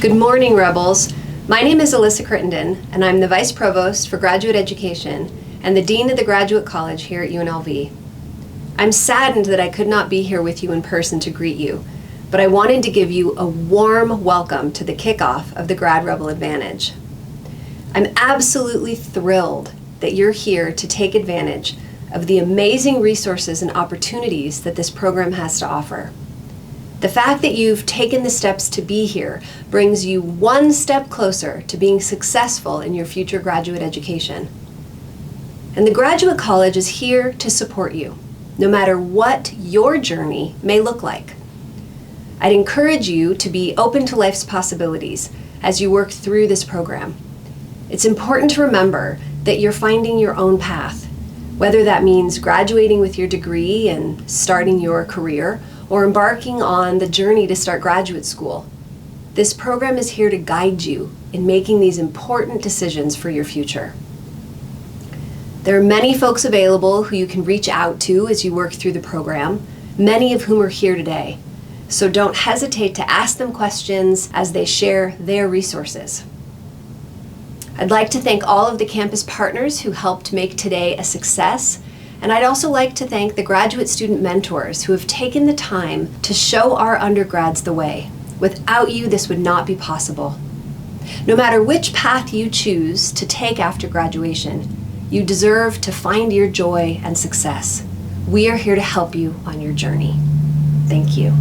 Good morning, Rebels. My name is Alyssa Crittenden, and I'm the Vice Provost for Graduate Education and the Dean of the Graduate College here at UNLV. I'm saddened that I could not be here with you in person to greet you, but I wanted to give you a warm welcome to the kickoff of the Grad Rebel Advantage. I'm absolutely thrilled that you're here to take advantage of the amazing resources and opportunities that this program has to offer. The fact that you've taken the steps to be here brings you one step closer to being successful in your future graduate education. And the Graduate College is here to support you, no matter what your journey may look like. I'd encourage you to be open to life's possibilities as you work through this program. It's important to remember that you're finding your own path, whether that means graduating with your degree and starting your career, or embarking on the journey to start graduate school. This program is here to guide you in making these important decisions for your future. There are many folks available who you can reach out to as you work through the program, many of whom are here today. So don't hesitate to ask them questions as they share their resources. I'd like to thank all of the campus partners who helped make today a success. And I'd also like to thank the graduate student mentors who have taken the time to show our undergrads the way. Without you, this would not be possible. No matter which path you choose to take after graduation, you deserve to find your joy and success. We are here to help you on your journey. Thank you.